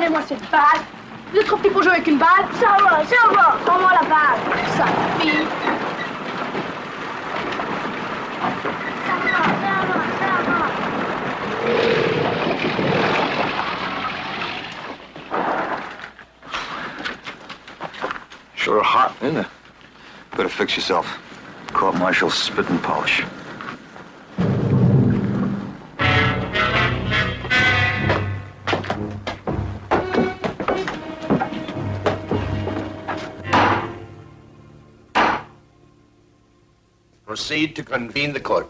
Donnez-moi cette balle. Vous êtes trop petit pour jouer avec une balle. Ça va. Rends-moi la balle. Ça, fille. Ça va. Sure hot, isn't it? Better fix yourself. Court-martial spit and polish. Proceed to convene the court.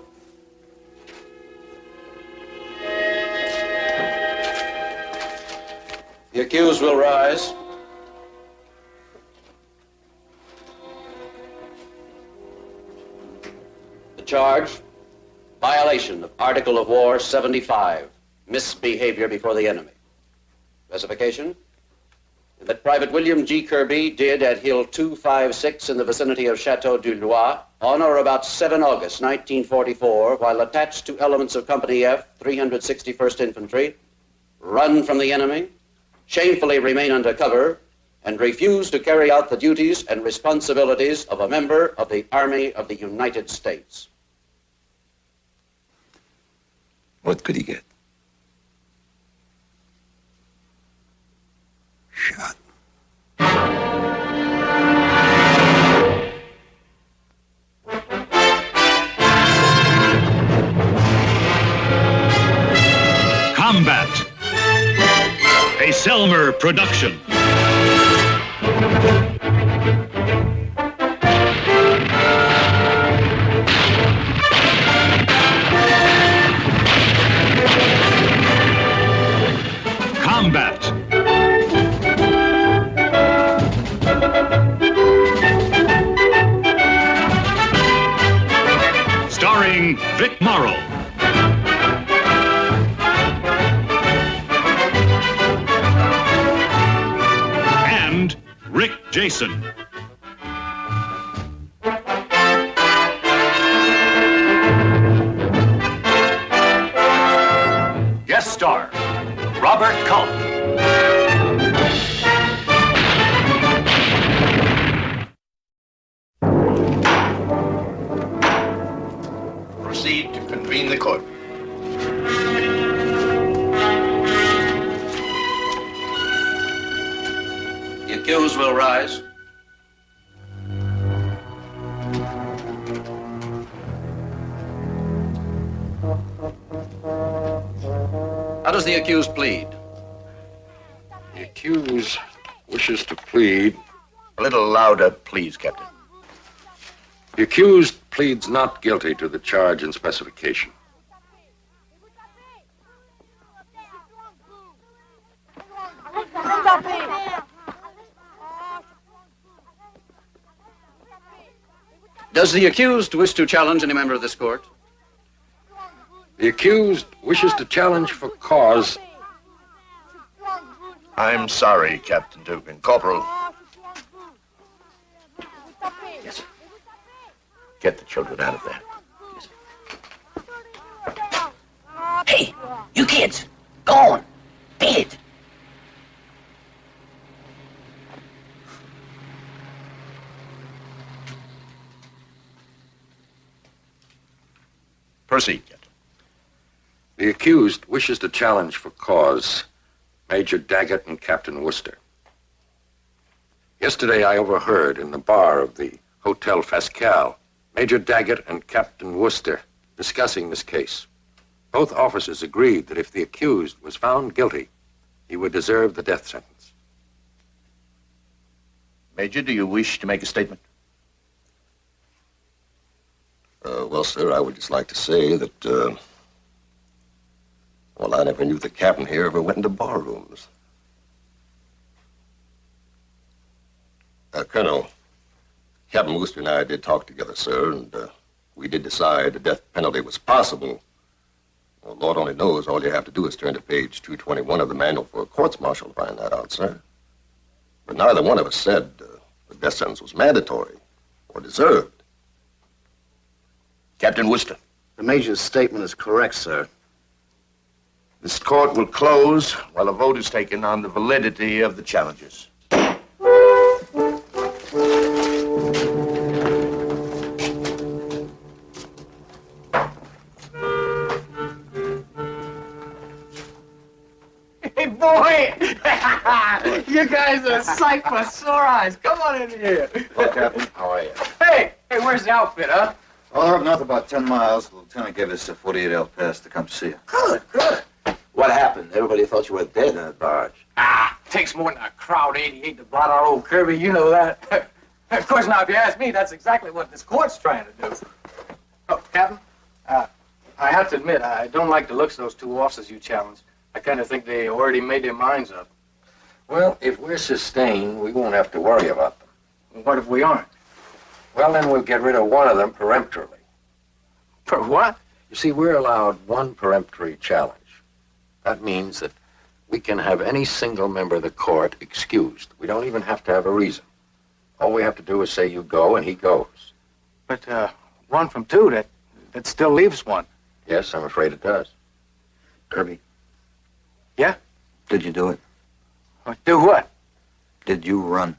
The accused will rise. The charge, violation of Article of War 75, misbehavior before the enemy. Specification, that Private William G. Kirby did at Hill 256 in the vicinity of Chateau du Loir on or about 7 August 1944, while attached to elements of Company F, 361st Infantry, run from the enemy, shamefully remain under cover, and refuse to carry out the duties and responsibilities of a member of the Army of the United States. What could he get? Shot. Combat. A Selmer production. Combat. Starring Vic Morrow. And Rick Jason. Guest star, Robert Culp. Proceed to convene the court. The accused will rise. How does the accused plead? The accused wishes to plead. A little louder, please, Captain. The accused pleads not guilty to the charge and specification. Does the accused wish to challenge any member of this court? The accused wishes to challenge for cause. I'm sorry, Captain Dugan. Corporal. Yes, sir. Get the children out of there. Hey, you kids, go on. Beat it. Proceed, Captain. The accused wishes to challenge for cause Major Daggett and Captain Worcester. Yesterday I overheard in the bar of the Hotel Fascal Major Daggett and Captain Worcester discussing this case. Both officers agreed that if the accused was found guilty, he would deserve the death sentence. Major, do you wish to make a statement? Well, sir, I would just like to say that, well, I never knew the captain here ever went into bar rooms. Colonel, Captain Worcester and I did talk together, sir, and we did decide the death penalty was possible. Well, Lord only knows all you have to do is turn to page 221 of the manual for a courts-martial to find that out, sir. But neither one of us said the death sentence was mandatory or deserved. Captain Worcester. The Major's statement is correct, sir. This court will close while a vote is taken on the validity of the challenges. Hey, boy! You guys are a sight for sore eyes. Come on in here. Hello, Captain. How are you? Hey, where's the outfit, huh? Well, up north about 10 miles. The lieutenant gave us a 48-hour pass to come see you. Good. What happened? Everybody thought you were dead in that barge. Takes more than a crowd 88 to blot our old Kirby. You know that. Of course, now, if you ask me, that's exactly what this court's trying to do. Oh, Captain, I have to admit, I don't like the looks of those two officers you challenged. I kind of think they already made their minds up. Well, if we're sustained, we won't have to worry about them. What if we aren't? Well, then we'll get rid of one of them peremptorily. For what? You see, we're allowed one peremptory challenge. That means that we can have any single member of the court excused. We don't even have to have a reason. All we have to do is say you go, and he goes. But, one from two, that still leaves one. Yes, I'm afraid it does. Kirby. Yeah? Did you do it? Do what? Did you run?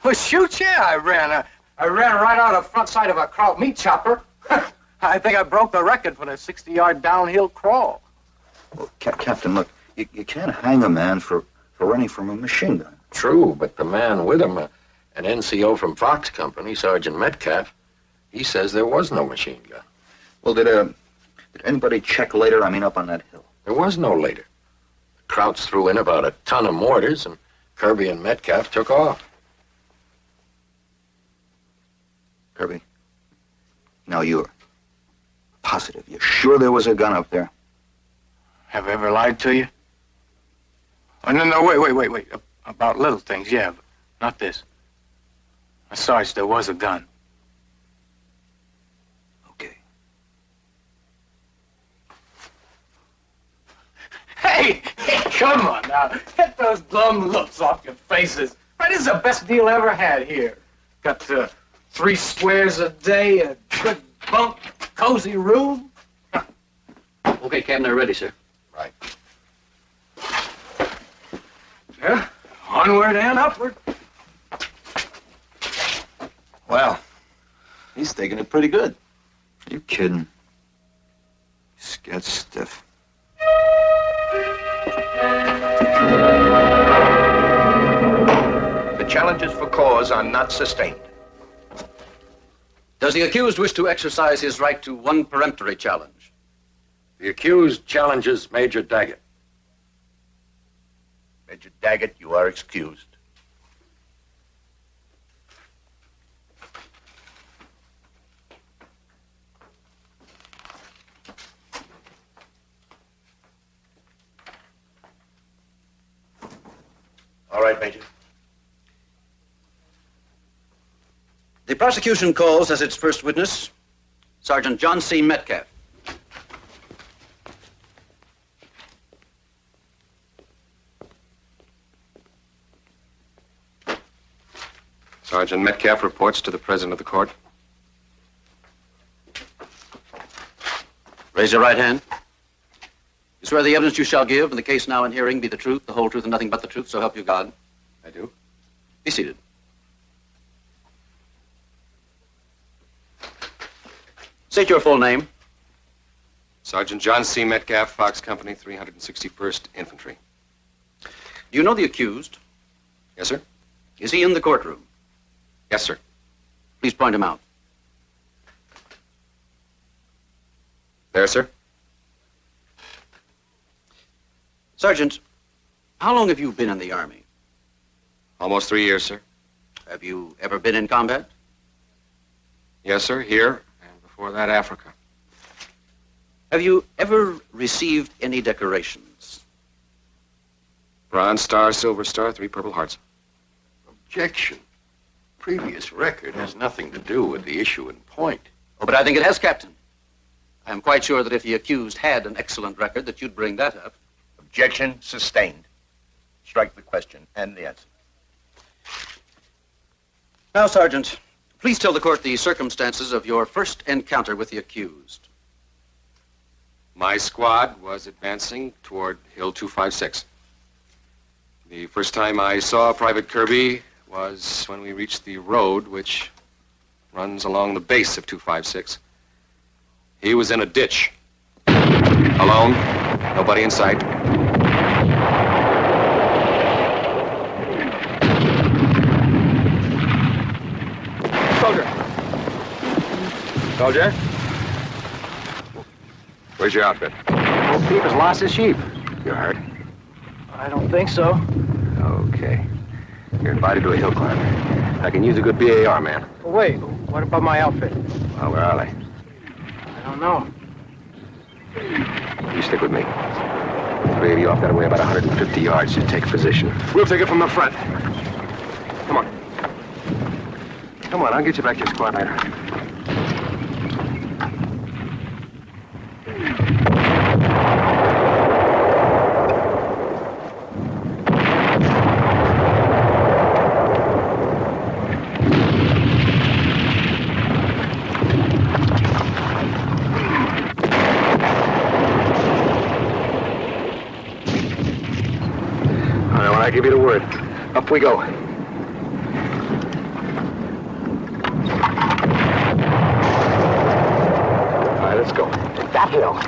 Well, shoot, yeah, I ran. I ran right out of the front side of a Kraut meat chopper. I think I broke the record for the 60-yard downhill crawl. Well, Captain, look, you can't hang a man for running from a machine gun. True, but the man with him, an NCO from Fox Company, Sergeant Metcalf, he says there was no machine gun. Well, did anybody check later? I mean, up on that hill. There was no later. The Krauts threw in about a ton of mortars, and Kirby and Metcalf took off. Kirby, now you're positive. You're sure there was a gun up there? Have I ever lied to you? Oh, no, wait. About little things, yeah, but not this. Sarge, there was a gun. Okay. Hey, come on now. Get those glum looks off your faces. Right, this is the best deal I ever had here. Got 3 squares a day, a good bunk, cozy room. Okay, Captain, they're ready, sir. Right. Yeah, onward and upward. Well, he's taking it pretty good. You kidding? He's got stiff. The challenges for cause are not sustained. Does the accused wish to exercise his right to one peremptory challenge? The accused challenges Major Daggett. Major Daggett, you are excused. All right, Major. The prosecution calls as its first witness Sergeant John C. Metcalf. Sergeant Metcalf reports to the President of the Court. Raise your right hand. You swear the evidence you shall give in the case now in hearing be the truth, the whole truth, and nothing but the truth, so help you God. I do. Be seated. State your full name. Sergeant John C. Metcalf, Fox Company, 361st Infantry. Do you know the accused? Yes, sir. Is he in the courtroom? Yes, sir. Please point him out. There, sir. Sergeant, how long have you been in the Army? Almost 3 years, sir. Have you ever been in combat? Yes, sir. Here, and before that, Africa. Have you ever received any decorations? Bronze Star, Silver Star, 3 Purple Hearts. Objection. Previous record has nothing to do with the issue in point. Oh, but I think it has, Captain. I am quite sure that if the accused had an excellent record, that you'd bring that up. Objection sustained. Strike the question and the answer. Now, Sergeant, please tell the court the circumstances of your first encounter with the accused. My squad was advancing toward Hill 256. The first time I saw Private Kirby was when we reached the road which runs along the base of 256. He was in a ditch. Alone. Nobody in sight. Soldier? Where's your outfit? Old Pete has lost his sheep. You hurt? I don't think so. Okay. You're invited to a hill climb. I can use a good BAR, man. Oh, wait, what about my outfit? Well, where are they? I don't know. You stick with me. Three of you off that way about 150 yards. You take position. We'll take it from the front. Come on. Come on, I'll get you back to your squad later. I give you the word. Up we go. All right, let's go. Take that hill.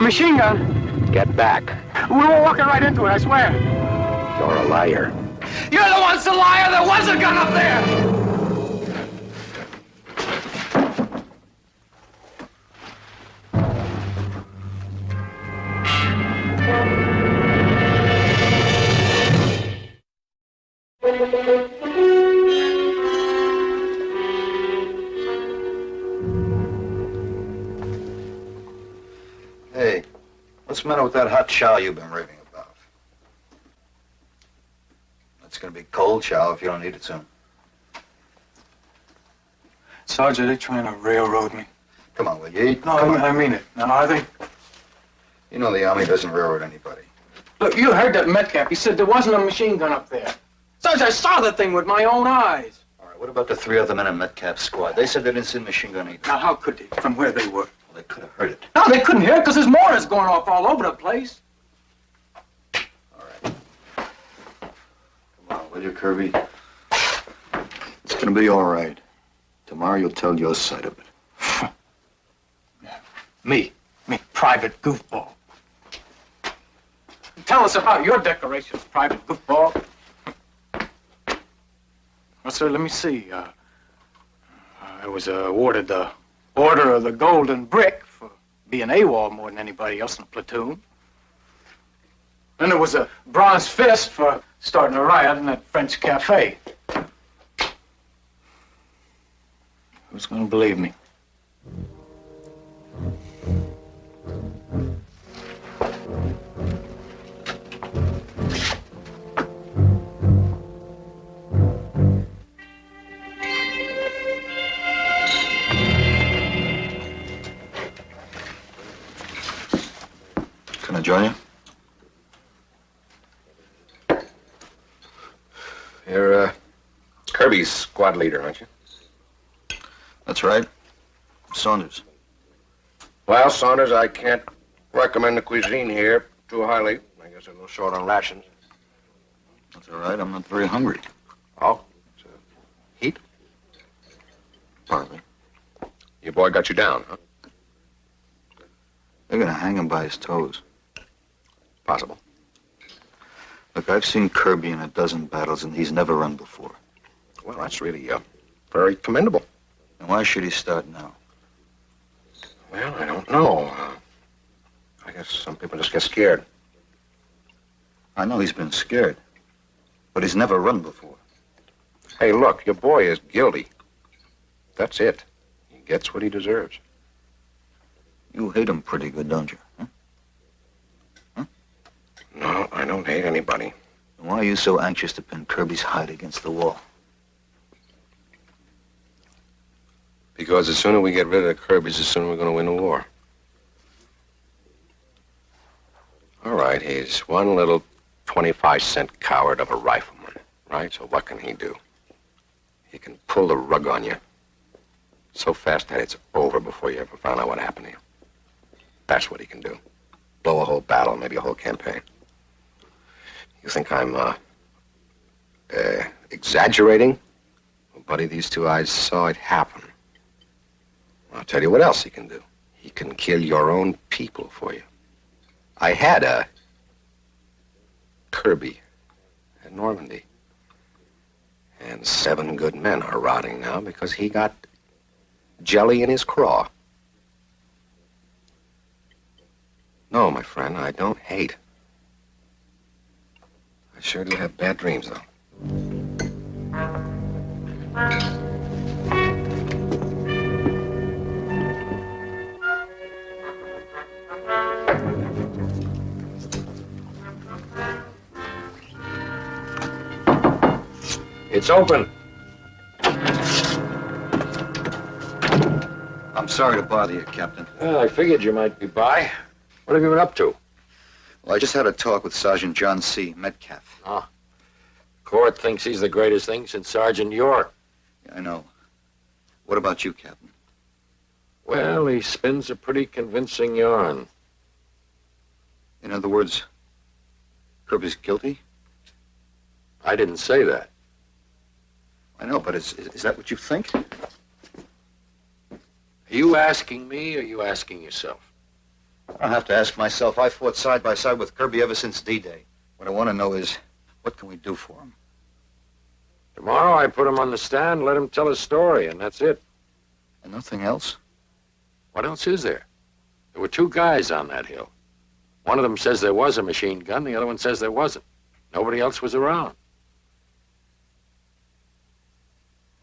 Machine gun? Get back. We were walking right into it, I swear. You're a liar. You're the one's the liar. There was a gun up there. Hey, what's the matter with that hot chow you've been raving about? It's gonna be cold chow if you don't eat it soon. Sarge, are they trying to railroad me? Come on, will you eat? No, I mean it. No, I think... You know the Army doesn't railroad anybody. Look, you heard that Metcalf. He said there wasn't a machine gun up there. Sarge, I saw the thing with my own eyes. All right, what about the three other men in Metcalf's squad? They said they didn't see the machine gun either. Now, how could they, from where they were? Well, they could have heard it. No, they couldn't hear it because his mortar's going off all over the place. All right. Come on, will you, Kirby? It's gonna be all right. Tomorrow you'll tell your side of it. Me, private goofball. Tell us about your decorations, private goofball. Well, sir, let me see. I was awarded the Order of the Golden Brick for being AWOL more than anybody else in the platoon. Then there was a Bronze Fist for starting a riot in that French cafe. Who's going to believe me? Can I join you? You're, Kirby's squad leader, aren't you? That's right. Saunders. Well, Saunders, I can't recommend the cuisine here too highly. I guess they're a little short on rations. That's all right. I'm not very hungry. Oh? It's, heat? Partly. Your boy got you down, huh? They're gonna hang him by his toes. Possible. Look, I've seen Kirby in a dozen battles, and he's never run before. Well, that's really, very commendable. And why should he start now? Well, I don't know. I guess some people just get scared. I know he's been scared, but he's never run before. Hey, look, your boy is guilty. That's it. He gets what he deserves. You hate him pretty good, don't you? Huh? Huh? No, I don't hate anybody. Why are you so anxious to pin Kirby's hide against the wall? Because the sooner we get rid of the Kirby's, the sooner we're going to win the war. All right, he's one little 25-cent coward of a rifleman, right? So what can he do? He can pull the rug on you so fast that it's over before you ever find out what happened to you. That's what he can do. Blow a whole battle, maybe a whole campaign. You think I'm, exaggerating? Well, buddy, these two eyes saw it happen. I'll tell you what else he can do. He can kill your own people for you. I had a Kirby at Normandy. And 7 good men are rotting now because he got jelly in his craw. No, my friend, I don't hate. I sure do have bad dreams, though. It's open. I'm sorry to bother you, Captain. Well, I figured you might be by. What have you been up to? Well, I just had a talk with Sergeant John C. Metcalf. Ah. Court thinks he's the greatest thing since Sergeant York. Yeah, I know. What about you, Captain? Well, he spins a pretty convincing yarn. In other words, Kirby's guilty? I didn't say that. I know, but is that what you think? Are you asking me or are you asking yourself? I don't have to ask myself. I fought side by side with Kirby ever since D-Day. What I want to know is, what can we do for him? Tomorrow I put him on the stand, let him tell his story, and that's it. And nothing else? What else is there? There were 2 guys on that hill. One of them says there was a machine gun, the other one says there wasn't. Nobody else was around.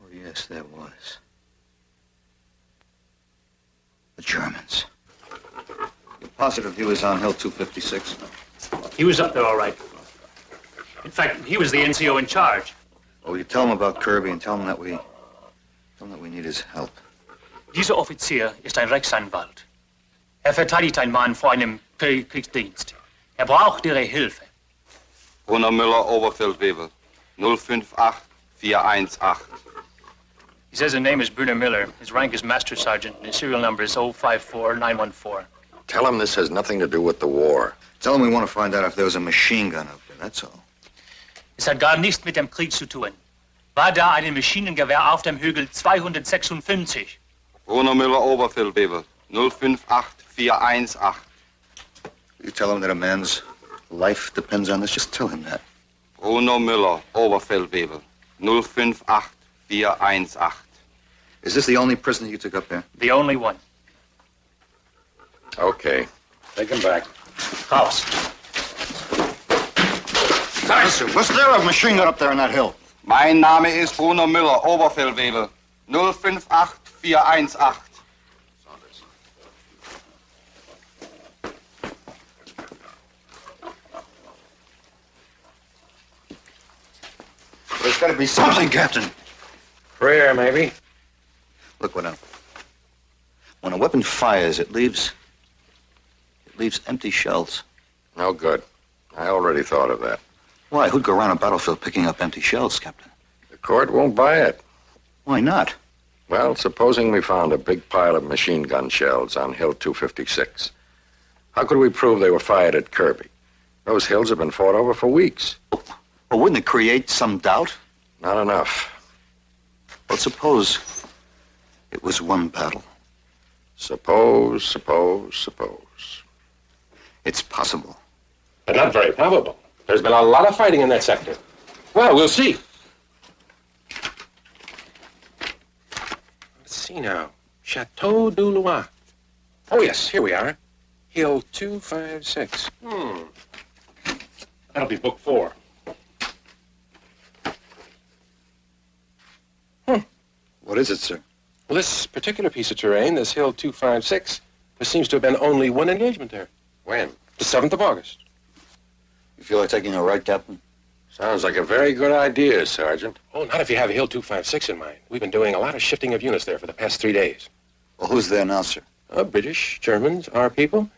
Oh, yes, there was. The Germans. You're positive he was on Hill 256? He was up there all right. In fact, he was the NCO in charge. Well, you tell him about Kirby and tell him that we need his help. Dieser Offizier ist ein Rechtsanwalt. Verteidigt einen Mann vor einem Kriegsdienst. Braucht Ihre Hilfe. Bruno Müller, Oberfeldwebel. 058418. He says his name is Bruno Miller. His rank is Master Sergeant, and his serial number is 054914. Tell him this has nothing to do with the war. Tell him we want to find out if there was a machine gun up there, that's all. Es hat gar nichts mit dem Krieg zu tun. War da ein Maschinengewehr auf dem Hügel 256? Bruno Müller, Oberfeldwebel. 058418. You tell him that a man's life depends on this? Just tell him that. Bruno Müller, Oberfeldwebel. 058418. Is this the only prisoner you took up there? The only one. Okay. Take him back. Raus. Listen, was there a machine gun up there on that hill? Mein Name ist Bruno Müller, Oberfeldwebel. 058418. There's got to be something, Captain. Prayer, maybe. Look, when a weapon fires, it leaves empty shells. No good. I already thought of that. Why? Who'd go around a battlefield picking up empty shells, Captain? The court won't buy it. Why not? Well, supposing we found a big pile of machine gun shells on Hill 256. How could we prove they were fired at Kirby? Those hills have been fought over for weeks. Well, wouldn't it create some doubt? Not enough. Well, suppose it was one battle. Suppose. It's possible. But not very probable. There's been a lot of fighting in that sector. Well, we'll see. Let's see now. Chateau du Loir. Oh, yes, here we are. Hill 256. That'll be book 4. What is it, sir? Well, this particular piece of terrain, this Hill 256, There seems to have been only one engagement there. When? The 7th of August. You feel like taking a ride, Captain? Sounds like a very good idea, Sergeant. Oh, not if you have Hill 256 in mind. We've been doing a lot of shifting of units there for the past 3 days. Well, who's there now, sir? British, Germans, our people.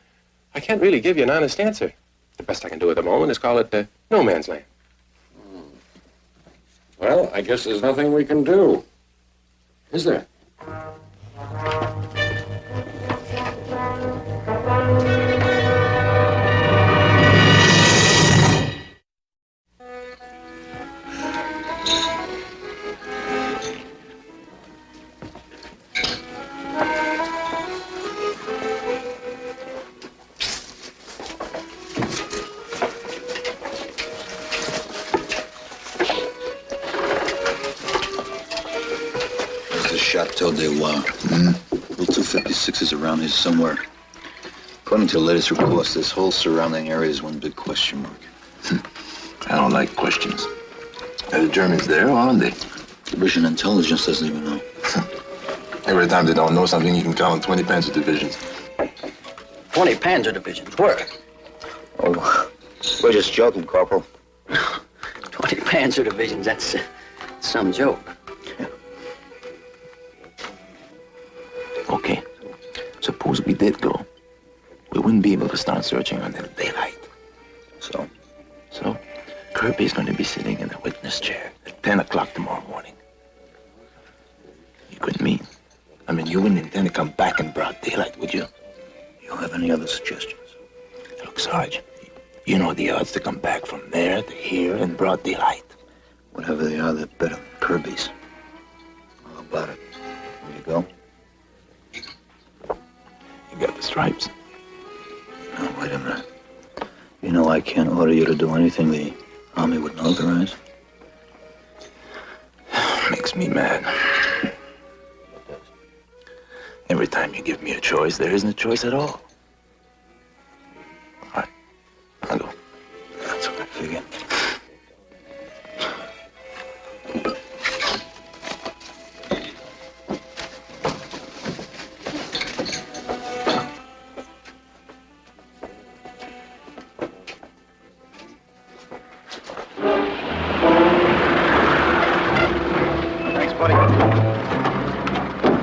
I can't really give you an honest answer. The best I can do at the moment is call it no man's land. Well, I guess there's nothing we can do. Is there? Chateau des Lois. Bill 256 is around here somewhere. According to the latest reports, this whole surrounding area is one big question mark. I don't like questions. Are the Germans there, or aren't they? Division Intelligence doesn't even know. Every time they don't know something, you can count on 20 Panzer divisions. 20 Panzer divisions? Where? Oh, we're just joking, Corporal. 20 Panzer divisions, that's some joke. Okay. Suppose we did go. We wouldn't be able to start searching until daylight. So? So, Kirby's going to be sitting in the witness chair at 10 o'clock tomorrow morning. You couldn't mean. I mean, you wouldn't intend to come back in broad daylight, would you? You don't have any other suggestions? Look, Sarge, you know the odds to come back from there to here in broad daylight. Whatever they are, they're better than Kirby's. How about it? Will you go? You got the stripes. Now, wait a minute. You know I can't order you to do anything the Army wouldn't authorize. Makes me mad. Every time you give me a choice, there isn't a choice at all. All right, I'll go. That's what I figured.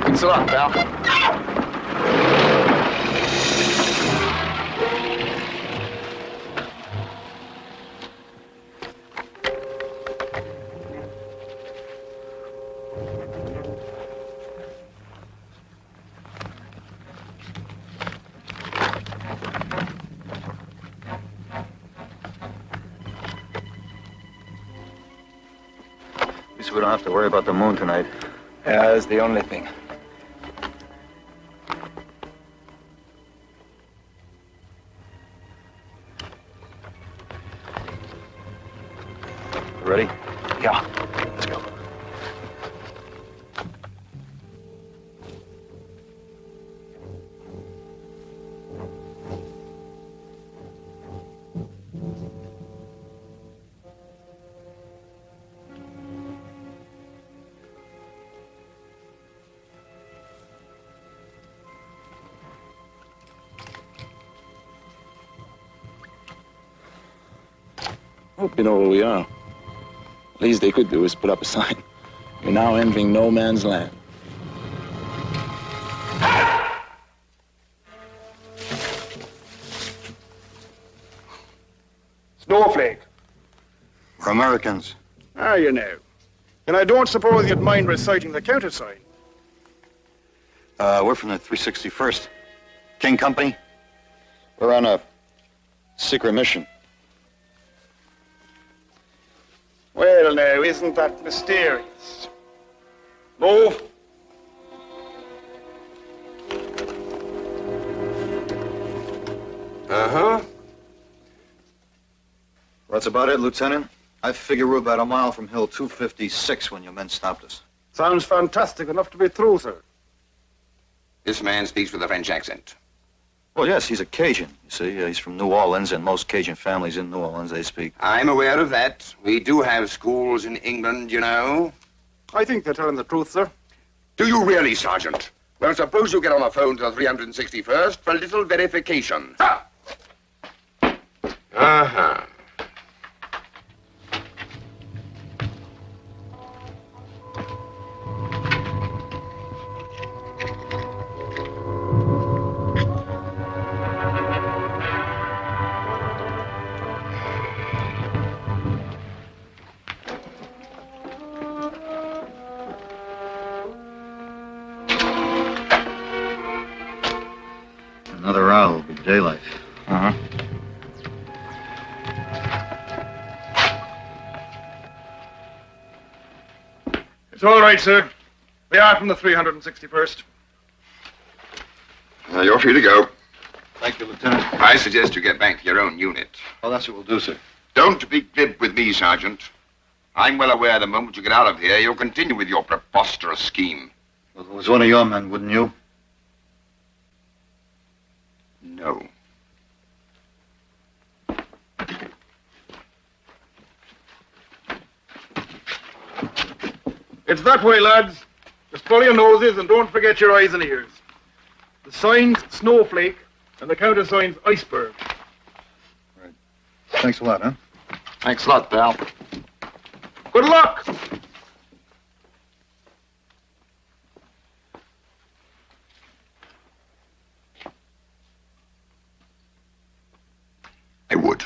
Thanks a lot, pal. At least we don't have to worry about the moon tonight. Yeah, that's the only thing. Ready? Yeah, let's go. Hope you know where we are. Least they could do is put up a sign. You're now entering no man's land. Snowflake. We're Americans. Ah, you know. And I don't suppose you'd mind reciting the countersign. We're from the 361st. King Company. We're on a secret mission. Well, now, isn't that mysterious? Move. Uh-huh. That's about it, Lieutenant. I figure we're about a mile from Hill 256 when your men stopped us. Sounds fantastic enough to be true, sir. This man speaks with a French accent. Well, yes, he's a Cajun. You see, he's from New Orleans, and most Cajun families in New Orleans, they speak. I'm aware of that. We do have schools in England, you know. I think they're telling the truth, sir. Do you really, Sergeant? Well, suppose you get on the phone to the 361st for a little verification. Uh-huh. Another hour will be daylight. Uh-huh. It's all right, sir. We are from the 361st. You're free to go. Thank you, Lieutenant. I suggest you get back to your own unit. Oh, that's what we'll do, sir. Don't be glib with me, Sergeant. I'm well aware the moment you get out of here, you'll continue with your preposterous scheme. Well, if it was one of your men, wouldn't you? No. It's that way, lads. Just follow your noses and don't forget your eyes and ears. The sign's snowflake and the countersign's iceberg. Thanks a lot, huh? Thanks a lot, pal. Good luck! I would.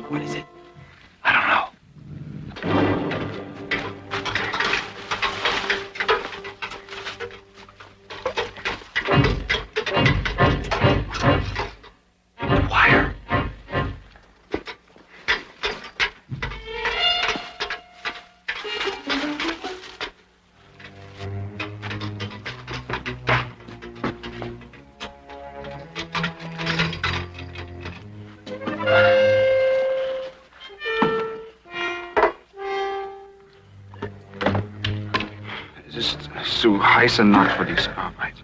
What is it? I don't know. Wire. This ist so heiße Nacht für diese Arbeit.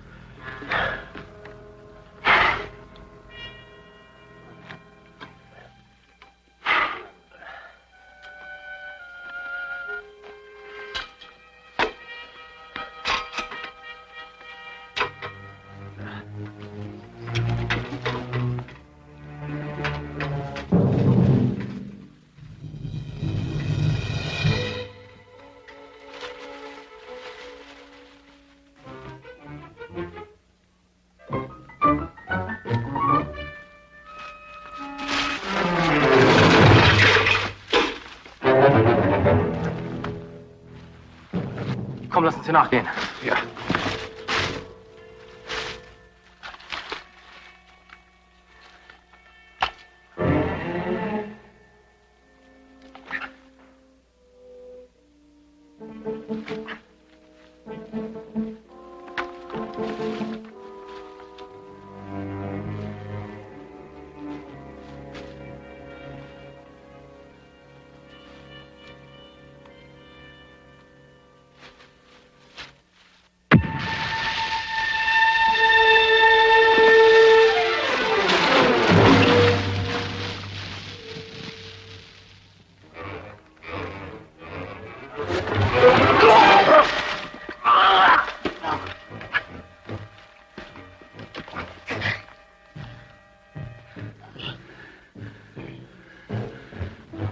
Komm, lass uns hier nachgehen. Ja.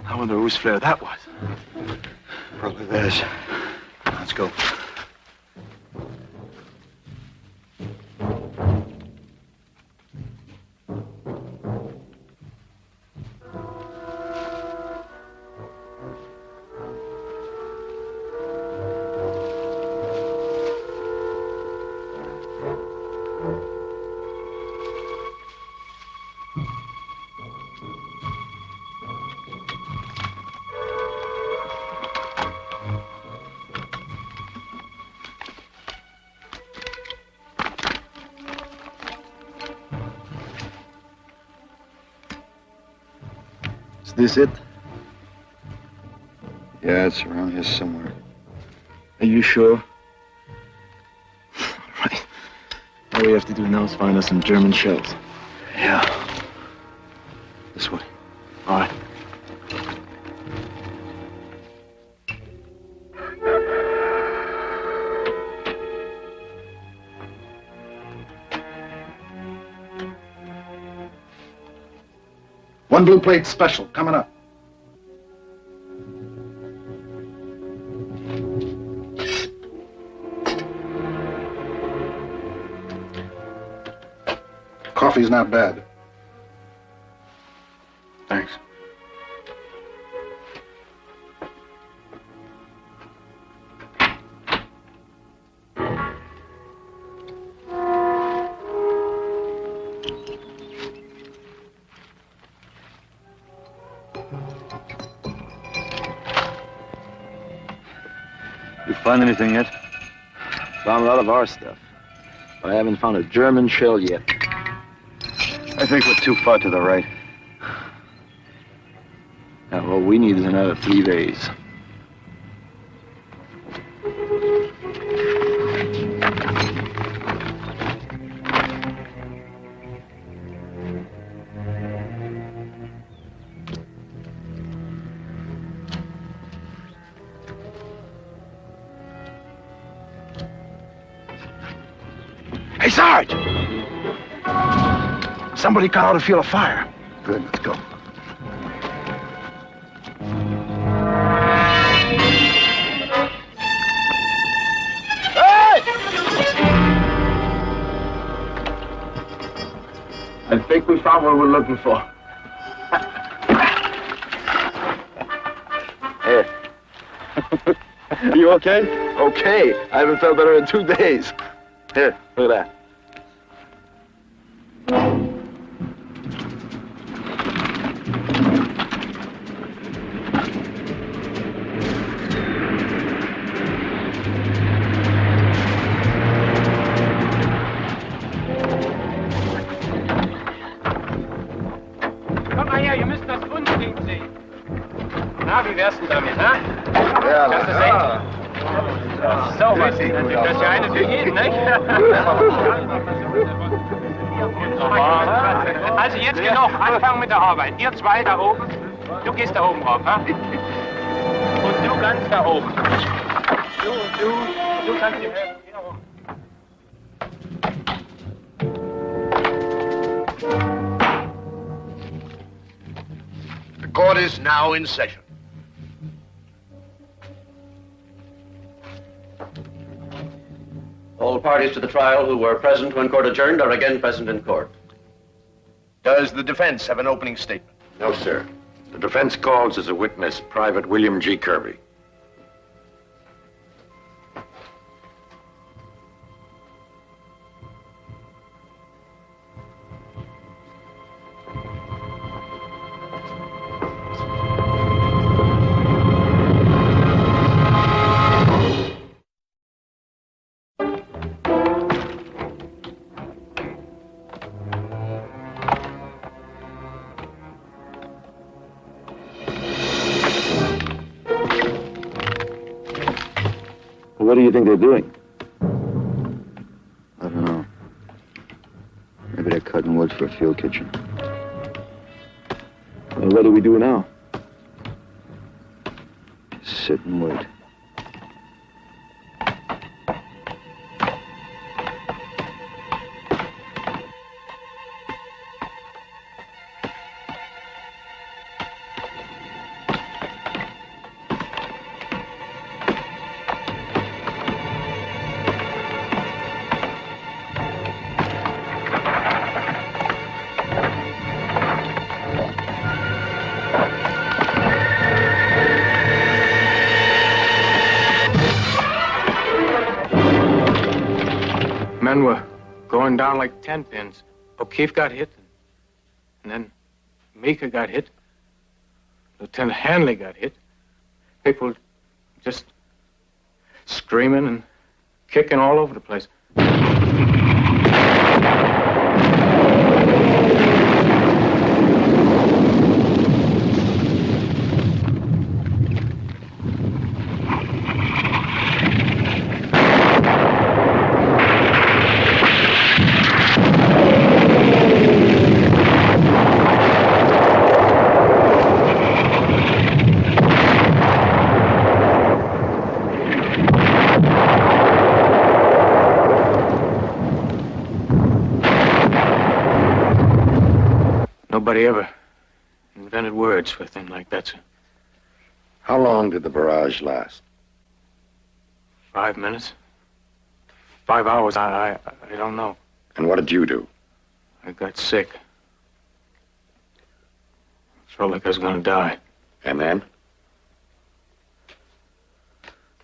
I wonder whose flare that was. Probably theirs. Let's go. this it? Yeah, it's around here somewhere. Are you sure? All right. All we have to do now is find us some German shells. Yeah. This way. All right. One blue plate special coming up. Coffee's not bad. Thanks. You find anything yet? Found a lot of our stuff. But I haven't found a German shell yet. I think we're too far to the right. Now, what we need is another 3 days. Hey, Sarge! Somebody got out to feel a fire. Good, let's go. Hey! I think we found what we're looking for. Hey. You okay? Okay. I haven't felt better in 2 days. Here, look at that. Komm mal her, ihr müsst das Grundding sehen. Na, wie wär's denn damit, ha? Ja, Kannst du sehen? So was. Das ist ja eine für jeden, nicht? Also jetzt genug. Anfangen mit der Arbeit. Ihr zwei da oben. Du gehst da oben rauf, ha? Und du ganz da oben. Du kannst ihm helfen. Geh da rum. The court is now in session. All parties to the trial who were present when court adjourned are again present in court. Does the defense have an opening statement? No, sir. The defense calls as a witness Private William G. Kirby. What do you think they're doing? I don't know. Maybe they're cutting wood for a field kitchen. Well, what do we do now? Just sit and wait. Men were going down like 10 pins. O'Keefe got hit, and then Meeker got hit. Lieutenant Hanley got hit. People just screaming and kicking all over the place. Nobody ever invented words for a thing like that, sir. How long did the barrage last? 5 minutes? 5 hours, I don't know. And what did you do? I got sick. Felt like I was gonna die. And then?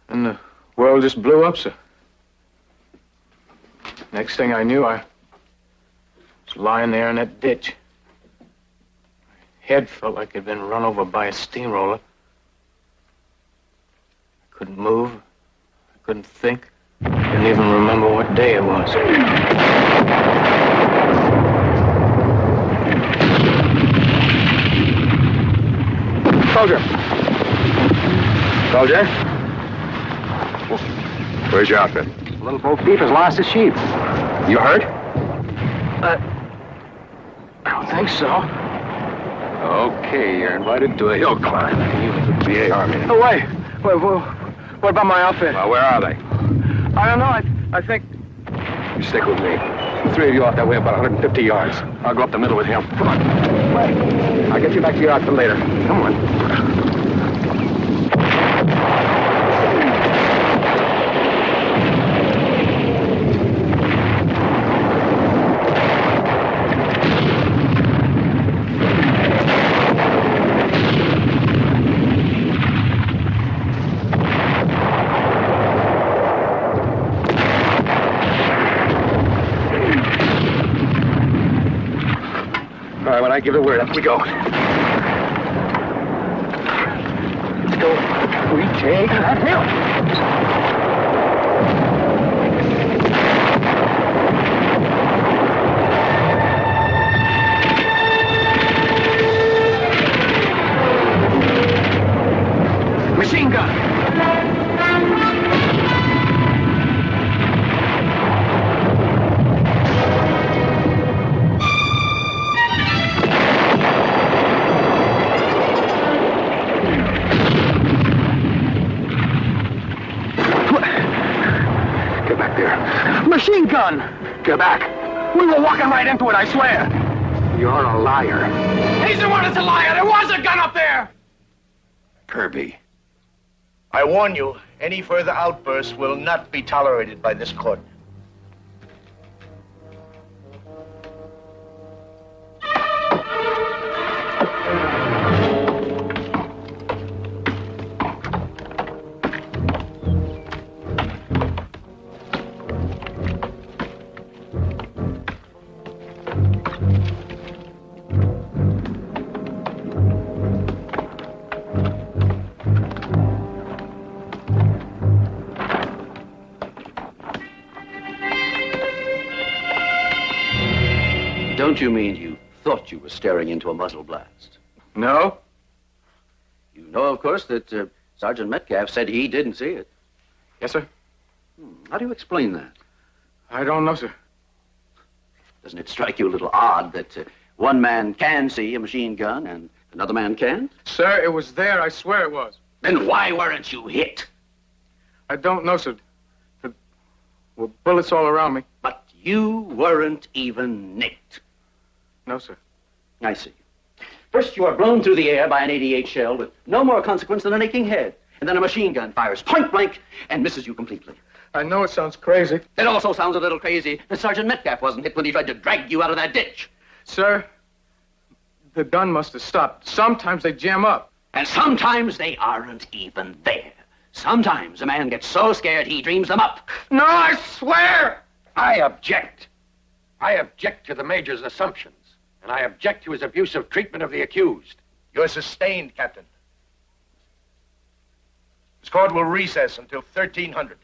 And the world just blew up, sir. Next thing I knew, I was lying there in that ditch. My head felt like it'd been run over by a steamroller. I couldn't move. I couldn't think. I didn't even remember what day it was. Soldier! Soldier? Where's your outfit? Little Bo Peep has lost his sheep. You hurt? I don't think so. Okay, you're invited to a hill climb. You with the VA Army. Oh, wait. What about my outfit? Well, where are they? I don't know. I think... You stick with me. The three of you off that way about 150 yards. I'll go up the middle with him. Come on. Wait. I'll get you back to your outfit later. Come on. When I give the word, up we go. Let's go. We take that hill. Machine gun. Machine gun! Get back. We were walking right into it, I swear. You're a liar. He's the one that's a liar. There was a gun up there. Kirby. I warn you, any further outbursts will not be tolerated by this court. Don't you mean you thought you were staring into a muzzle blast? No. You know, of course, that Sergeant Metcalf said he didn't see it. Yes, sir. How do you explain that? I don't know, sir. Doesn't it strike you a little odd that one man can see a machine gun and another man can't? Sir, it was there. I swear it was. Then why weren't you hit? I don't know, sir. There were bullets all around me. But you weren't even nicked. No, sir. I see. First, you are blown through the air by an 88 shell with no more consequence than an aching head. And then a machine gun fires point blank and misses you completely. I know it sounds crazy. It also sounds a little crazy that Sergeant Metcalf wasn't hit when he tried to drag you out of that ditch. Sir, the gun must have stopped. Sometimes they jam up. And sometimes they aren't even there. Sometimes a man gets so scared he dreams them up. No, I swear! I object. I object to the Major's assumptions. And I object to his abusive treatment of the accused. You're sustained, Captain. This court will recess until 1300.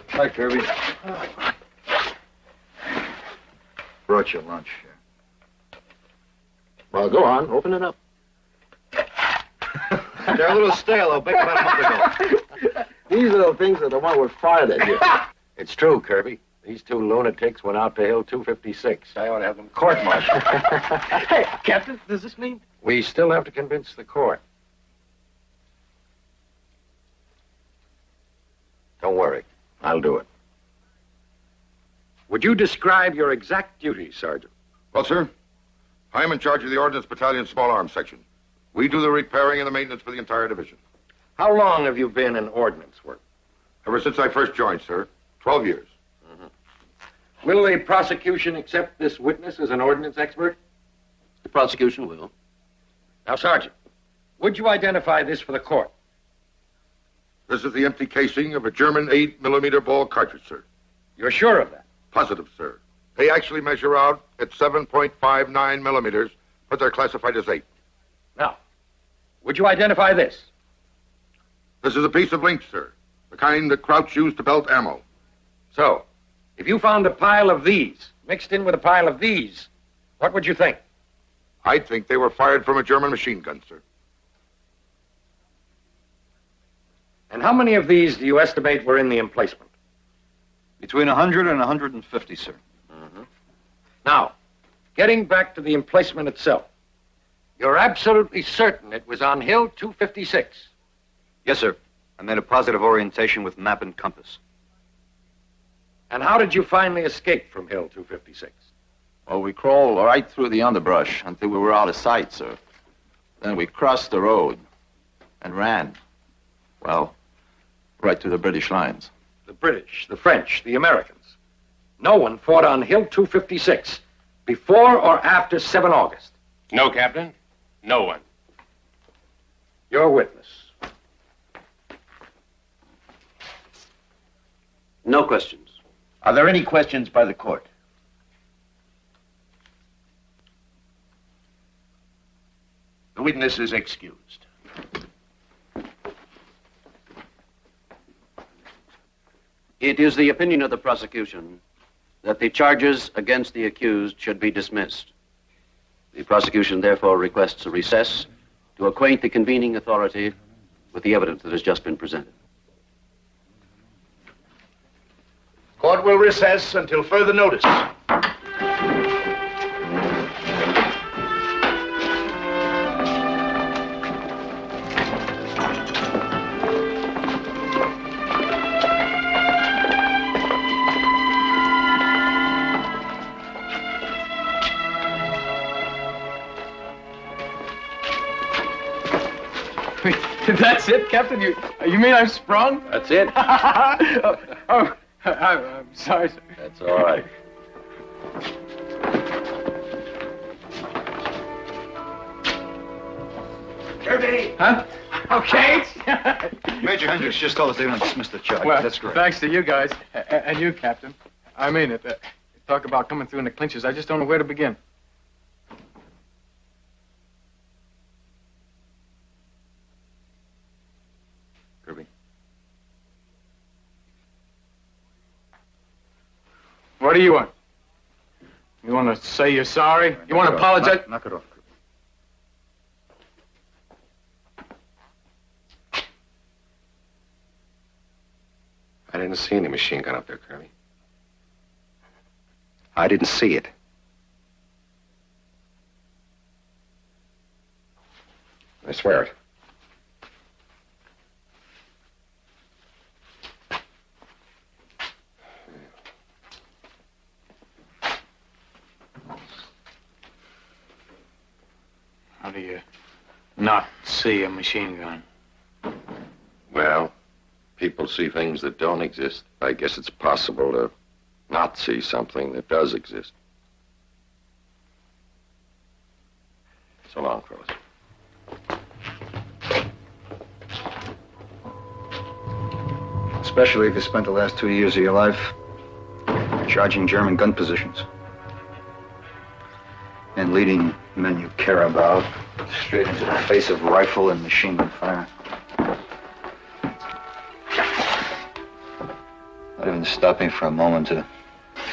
Hi, Kirby. Brought you lunch here. Well, go on. Open it up. They're a little stale. I'll bake about a month ago. These little things are the one we're fired at you. It's true, Kirby. These two lunatics went out to Hill 256. I ought to have them court-martialed. Hey, Captain, does this mean? We still have to convince the court. Don't worry. I'll do it. Would you describe your exact duties, Sergeant? Well, sir, I'm in charge of the Ordnance Battalion Small Arms Section. We do the repairing and the maintenance for the entire division. How long have you been in ordnance work? Ever since I first joined, sir. 12 years. Mm-hmm. Will the prosecution accept this witness as an ordnance expert? The prosecution will. Now, Sergeant, would you identify this for the court? This is the empty casing of a German 8mm ball cartridge, sir. You're sure of that? Positive, sir. They actually measure out at 7.59 millimeters, but they're classified as 8. Now, would you identify this? This is a piece of link, sir. The kind that Crouch used to belt ammo. So, if you found a pile of these mixed in with a pile of these, what would you think? I'd think they were fired from a German machine gun, sir. And how many of these do you estimate were in the emplacement? Between 100 and 150, sir. Mm-hmm. Now, getting back to the emplacement itself, you're absolutely certain it was on Hill 256? Yes, sir. I made a positive orientation with map and compass. And how did you finally escape from Hill 256? Well, we crawled right through the underbrush until we were out of sight, sir. Then we crossed the road and ran. Well, right to the British lines. The British, the French, the Americans. No one fought on Hill 256 before or after 7 August. No, Captain. No one. Your witness. No questions. Are there any questions by the court? The witness is excused. It is the opinion of the prosecution that the charges against the accused should be dismissed. The prosecution therefore requests a recess to acquaint the convening authority with the evidence that has just been presented. Court will recess until further notice. That's it, Captain? You mean I'm sprung? That's it. I'm sorry, sir. That's all right. Kirby! Huh? Okay. Major Hendricks just told us they want to dismiss the charge. Well, That's great. Thanks to you guys. And you, Captain. I mean it. Talk about coming through in the clinches. I just don't know where to begin. Kirby. What do you want? You want to say you're sorry? You want to apologize? Knock it off, Kirby. I didn't see any machine gun up there, Kirby. I didn't see it. I swear it. How do you not see a machine gun? Well, people see things that don't exist. I guess it's possible to not see something that does exist. So long, fellas. Especially if you spent the last 2 years of your life charging German gun positions and leading men you care about straight into the face of rifle and machine gun fire. Not even stopping for a moment to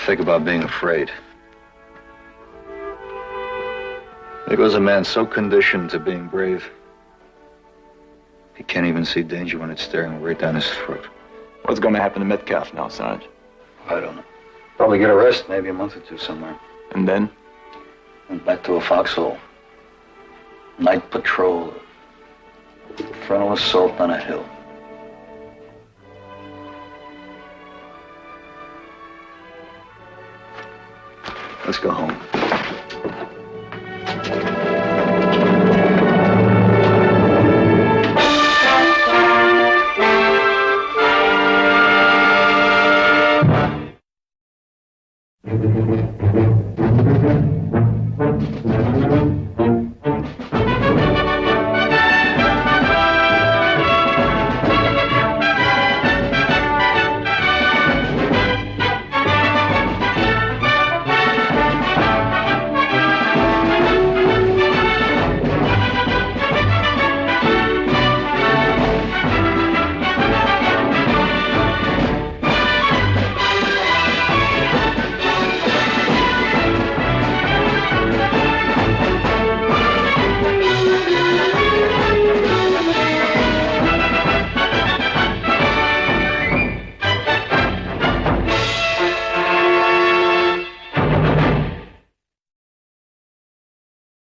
think about being afraid. There goes a man so conditioned to being brave, he can't even see danger when it's staring right down his throat. What's going to happen to Metcalf now, Sarge? I don't know. Probably get a rest, maybe a month or two somewhere. And then? Went back to a foxhole. Night patrol. Frontal assault on a hill. Let's go home.